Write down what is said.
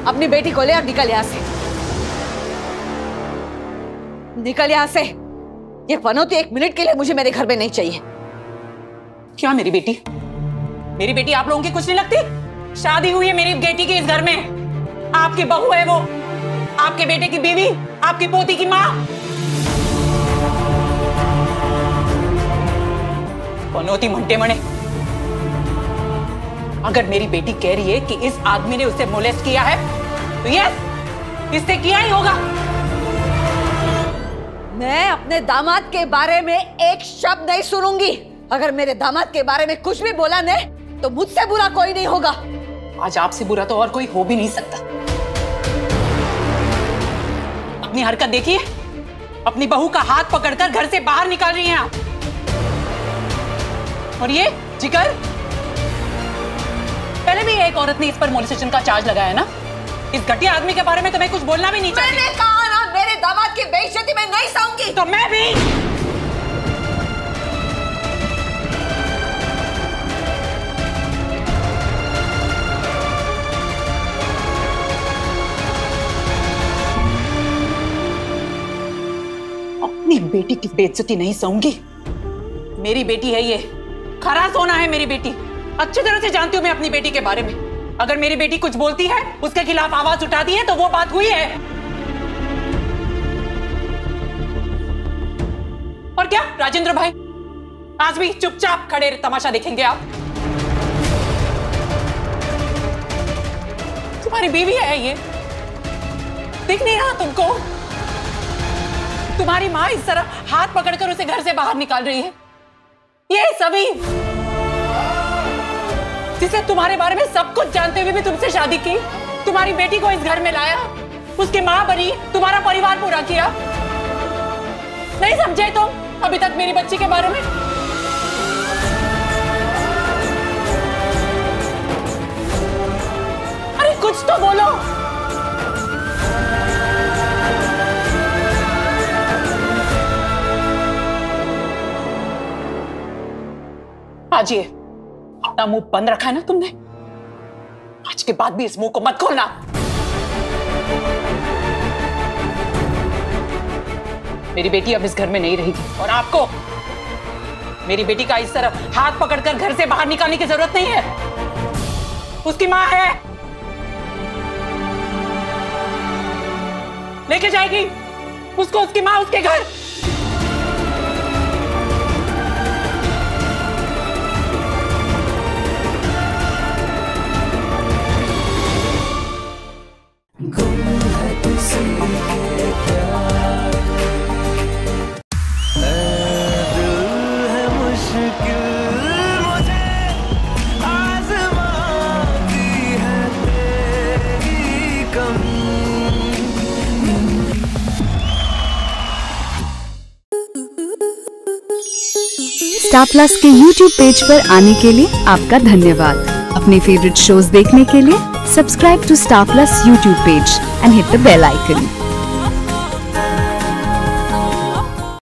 अपनी बेटी को ले और निकल यहाँ से, निकल यहाँ से। ये पनौती 1 मिनट के लिए मुझे मेरे घर में नहीं चाहिए। क्या मेरी बेटी? मेरी बेटी आप लोगों की कुछ नहीं लगती? शादी हुई है मेरी बेटी की इस घर में, आपकी बहू है वो, आपके बेटे की बीवी, आपकी पोती की माँ। पनौती मंटे मणे, अगर मेरी बेटी कह रही है कि इस आदमी ने उसे मोलेस्ट किया है तो यस, इससे किया ही होगा। मैं अपने दामाद के बारे में एक शब्द नहीं सुनूंगी। अगर मेरे दामाद के बारे में कुछ भी बोला ने तो मुझसे बुरा कोई नहीं होगा। आज आपसे बुरा तो और कोई हो भी नहीं सकता। अपनी हरकत देखिए, अपनी बहू का हाथ पकड़कर घर से बाहर निकाल रही हैं आप। और ये जिगर, पहले भी एक औरत ने इस पर मोलेस्टेशन का चार्ज लगाया ना। इस घटिया आदमी के बारे में तो मैं कुछ बोलना भी नहीं चाहती। मैंने कहा ना, मेरे दामाद की बेइज्जती मैं नहीं सहूंगी। तो मैं भी। अपनी बेटी की बेइज्जती नहीं सहूंगी। मेरी बेटी है ये, खरा सोना है मेरी बेटी। अच्छी तरह से जानती हूं मैं अपनी बेटी के बारे में। अगर मेरी बेटी कुछ बोलती है, उसके खिलाफ आवाज उठाती है तो वो बात हुई है। और क्या राजेंद्र भाई, आज भी चुपचाप खड़े तमाशा देखेंगे आप? तुम्हारी बीवी है ये, दिख नहीं रहा तुमको? तुम्हारी माँ इस तरह हाथ पकड़कर उसे घर से बाहर निकाल रही है। ये सभी जिसे तुम्हारे बारे में सब कुछ जानते हुए भी तुमसे शादी की, तुम्हारी बेटी को इस घर में लाया, उसकी माँ बनी, तुम्हारा परिवार पूरा किया। नहीं समझे तुम अभी तक मेरी बच्ची के बारे में? अरे कुछ तो बोलो। आज ये अपना मुंह बंद रखा है ना तुमने, आज के बाद भी इस मुंह को मत खोलना। मेरी बेटी अब इस घर में नहीं रहेगी और आपको मेरी बेटी का इस तरह हाथ पकड़कर घर से बाहर निकालने की जरूरत नहीं है। उसकी मां है, लेके जाएगी उसको उसकी मां उसके घर। स्टार प्लस के YouTube पेज पर आने के लिए आपका धन्यवाद। अपने फेवरेट शोज देखने के लिए subscribe to Star Plus YouTube page and hit the bell icon.